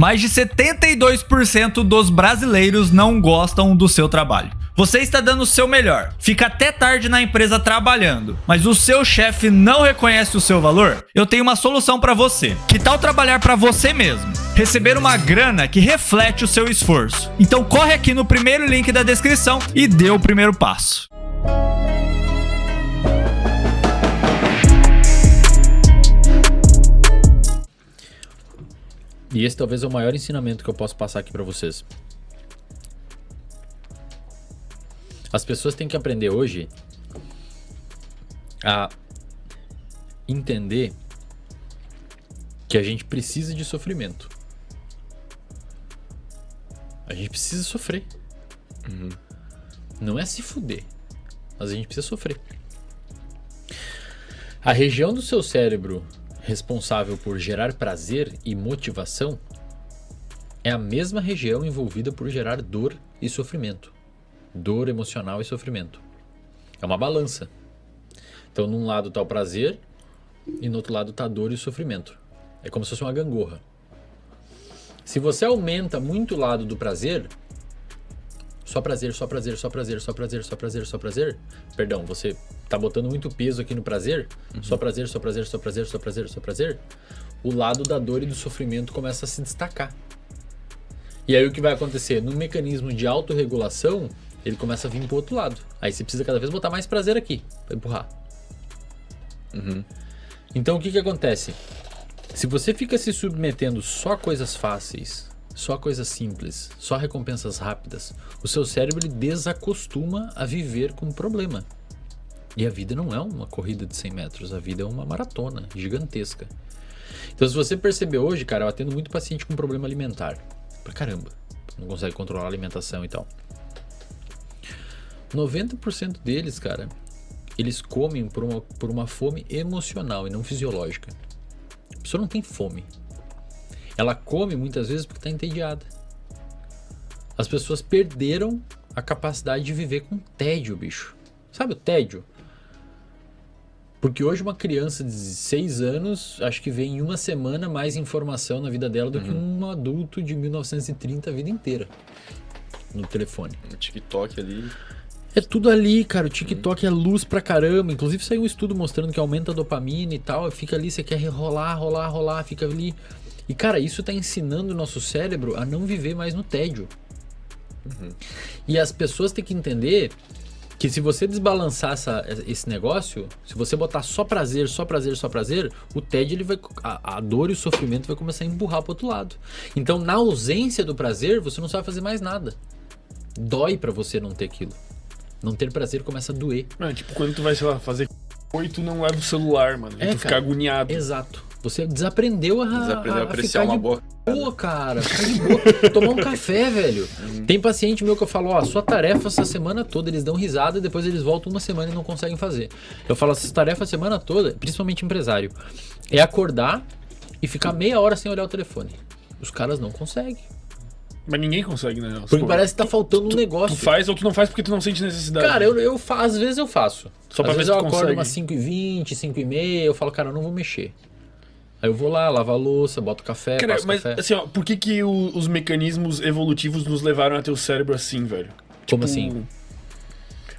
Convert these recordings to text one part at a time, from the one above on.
Mais de 72% dos brasileiros não gostam do seu trabalho. Você está dando o seu melhor, fica até tarde na empresa trabalhando, mas o seu chefe não reconhece o seu valor? Eu tenho uma solução para você. Que tal trabalhar para você mesmo? Receber uma grana que reflete o seu esforço. Então corre aqui no primeiro link da descrição e dê o primeiro passo. E esse talvez é o maior ensinamento que eu posso passar aqui para vocês. As pessoas têm que aprender hoje a entender que a gente precisa de sofrimento. A gente precisa sofrer. Não é se fuder, mas a gente precisa sofrer. A região do seu cérebro responsável por gerar prazer e motivação é a mesma região envolvida por gerar dor e sofrimento. Dor emocional e sofrimento. É uma balança. Então, num lado está o prazer e no outro lado está a dor e o sofrimento. É como se fosse uma gangorra. Se você aumenta muito o lado do prazer, só prazer, só prazer, só prazer, só prazer, só prazer, só prazer. Perdão, você tá botando muito peso aqui no prazer, só prazer, só prazer, só prazer, só prazer, só prazer. O lado da dor e do sofrimento começa a se destacar. E aí o que vai acontecer? No mecanismo de autorregulação, ele começa a vir pro outro lado. Aí você precisa cada vez botar mais prazer aqui, pra empurrar. Então o que acontece? Se você fica se submetendo só a coisas fáceis, só coisas simples, só recompensas rápidas, o seu cérebro ele desacostuma a viver com problema. E a vida não é uma corrida de 100 metros, a vida é uma maratona gigantesca. Então se você perceber hoje, cara, eu atendo muito paciente com problema alimentar. Pra caramba, não consegue controlar a alimentação e tal. 90% deles, cara, eles comem por uma fome emocional e não fisiológica. A pessoa não tem fome. Ela come muitas vezes porque está entediada. As pessoas perderam a capacidade de viver com tédio, bicho. Sabe o tédio? Porque hoje uma criança de 6 anos, acho que vê em uma semana mais informação na vida dela do que um adulto de 1930 a vida inteira. No telefone. No TikTok ali. É tudo ali, cara. O TikTok é luz pra caramba. Inclusive saiu um estudo mostrando que aumenta a dopamina e tal. Fica ali, você quer rolar, fica ali. E, cara, isso tá ensinando o nosso cérebro a não viver mais no tédio. E as pessoas têm que entender que se você desbalançar esse negócio, se você botar só prazer, só prazer, só prazer, o tédio, ele vai, a dor e o sofrimento vai começar a empurrar pro outro lado. Então, na ausência do prazer, você não sabe fazer mais nada. Dói pra você não ter aquilo. Não ter prazer começa a doer. Mano, tipo, quando tu vai, sei lá, fazer e tu não leva o celular, mano. E tu fica agoniado. Exato. Você desaprendeu a apreciar uma boa. Boa, cara. Ficar de boa. Tomar um café, velho. Tem paciente meu que eu falo, ó, sua tarefa essa semana toda, eles dão risada e depois eles voltam uma semana e não conseguem fazer. Eu falo, essa tarefa a semana toda, principalmente empresário, é acordar e ficar meia hora sem olhar o telefone. Os caras não conseguem. Mas ninguém consegue, né? Porque parece que tá faltando um negócio. Tu faz ou tu não faz porque tu não sente necessidade. Cara, eu às vezes eu faço. Só pra às ver vezes se eu tu acordo consegue. umas 5h20, 5h30, eu falo, cara, eu não vou mexer. Aí eu vou lá, lavo a louça, boto café, Cara, passo mas café. assim, ó, por que os mecanismos evolutivos nos levaram a ter o cérebro assim, velho? Como assim?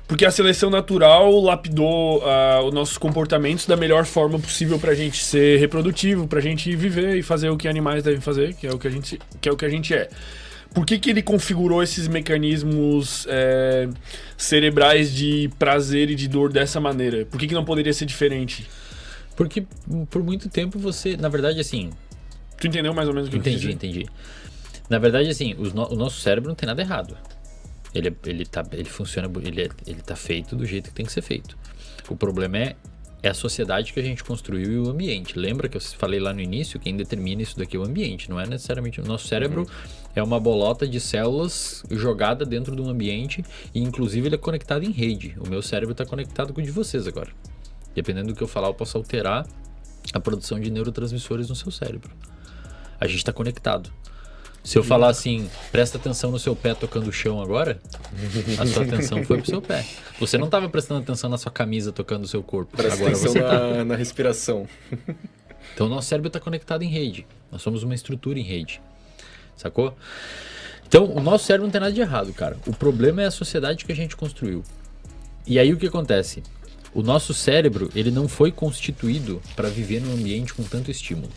Porque a seleção natural lapidou os nossos comportamentos da melhor forma possível pra gente ser reprodutivo, pra gente viver e fazer o que animais devem fazer, que é o que a gente é. Por que ele configurou esses mecanismos cerebrais de prazer e de dor dessa maneira? Por que não poderia ser diferente? Porque por muito tempo você, na verdade, assim... Tu entendeu mais ou menos o que eu quis dizer? Entendi. Na verdade, assim, o nosso cérebro não tem nada errado. Ele funciona, ele tá feito do jeito que tem que ser feito. O problema é a sociedade que a gente construiu e o ambiente. Lembra que eu falei lá no início, quem determina isso daqui é o ambiente, não é necessariamente o nosso cérebro. É uma bolota de células jogada dentro de um ambiente e inclusive ele é conectado em rede. O meu cérebro está conectado com o de vocês agora. Dependendo do que eu falar, eu posso alterar a produção de neurotransmissores no seu cérebro. A gente está conectado. Se eu falar assim, presta atenção no seu pé tocando o chão agora, a sua atenção foi pro seu pé. Você não estava prestando atenção na sua camisa tocando o seu corpo. Presta agora atenção você tá. na respiração. Então o nosso cérebro está conectado em rede. Nós somos uma estrutura em rede. sacou? Então, o nosso cérebro não tem nada de errado, cara. O problema é a sociedade que a gente construiu. E aí o que acontece? O nosso cérebro, ele não foi constituído para viver num ambiente com tanto estímulo.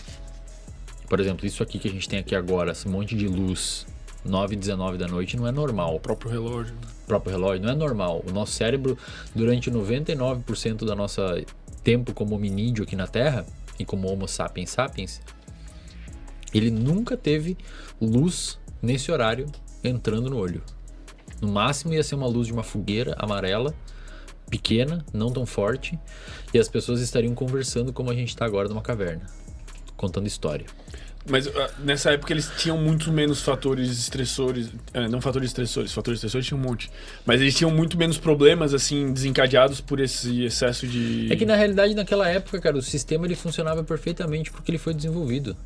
Por exemplo, isso aqui que a gente tem aqui agora, esse monte de luz, 9h19 da noite, não é normal. O próprio relógio. O próprio relógio não é normal. O nosso cérebro, durante 99% da nossa tempo como hominídeo aqui na Terra, e como Homo sapiens sapiens, ele nunca teve luz nesse horário entrando no olho. No máximo ia ser uma luz de uma fogueira amarela, pequena, não tão forte, e as pessoas estariam conversando como a gente está agora numa caverna, contando história. Mas nessa época eles tinham muito menos fatores estressores, não fatores estressores tinham um monte, mas eles tinham muito menos problemas assim desencadeados por esse excesso de... É que na realidade naquela época, cara, o sistema ele funcionava perfeitamente porque ele foi desenvolvido.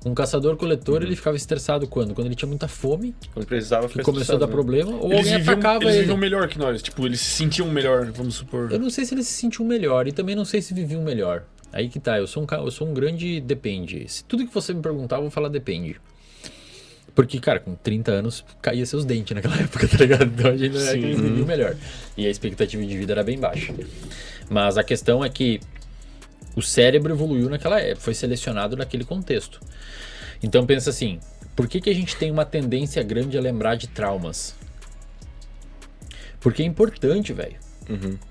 Um caçador-coletor ele ficava estressado quando ele tinha muita fome, Quando precisava que começou a dar problema, ou Eles alguém atacava eles ele. viviam melhor que nós, tipo, eles se sentiam melhor, vamos supor. Eu não sei se eles se sentiam melhor e também não sei se viviam melhor. Aí que tá, eu sou um grande depende. Se tudo que você me perguntar, eu vou falar depende. Porque, cara, com 30 anos, caía seus dentes naquela época, tá ligado? Então a gente não é que eles viviam melhor. E a expectativa de vida era bem baixa. Mas a questão é que o cérebro evoluiu naquela época, foi selecionado naquele contexto. Então pensa assim, por que a gente tem uma tendência grande a lembrar de traumas? Porque é importante, velho.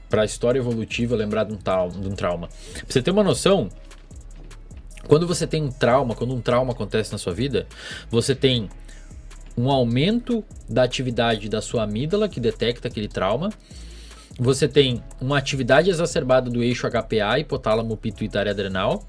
Para a história evolutiva lembrar de um trauma. Pra você ter uma noção, quando você tem um trauma, quando um trauma acontece na sua vida, você tem um aumento da atividade da sua amígdala, que detecta aquele trauma. Você tem uma atividade exacerbada do eixo HPA, hipotálamo pituitário adrenal.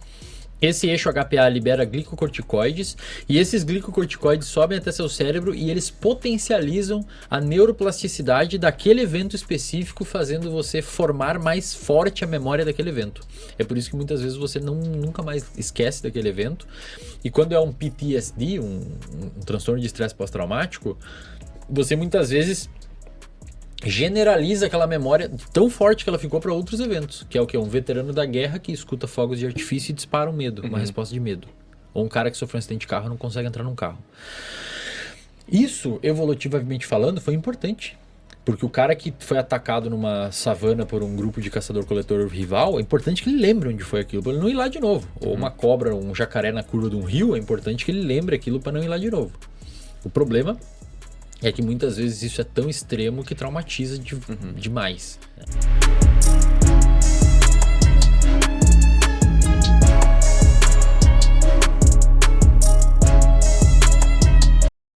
Esse eixo HPA libera glicocorticoides e esses glicocorticoides sobem até seu cérebro e eles potencializam a neuroplasticidade daquele evento específico, fazendo você formar mais forte a memória daquele evento. É por isso que muitas vezes você nunca mais esquece daquele evento. E quando é um PTSD, um transtorno de estresse pós-traumático, você muitas vezes generaliza aquela memória tão forte que ela ficou para outros eventos, que é o que? Um veterano da guerra que escuta fogos de artifício e dispara um medo, uma resposta de medo. Ou um cara que sofreu um acidente de carro e não consegue entrar num carro. Isso, evolutivamente falando, foi importante. Porque o cara que foi atacado numa savana por um grupo de caçador-coletor rival, é importante que ele lembre onde foi aquilo, para ele não ir lá de novo. Ou uma cobra, um jacaré na curva de um rio, é importante que ele lembre aquilo para não ir lá de novo. O problema é que muitas vezes isso é tão extremo que traumatiza demais.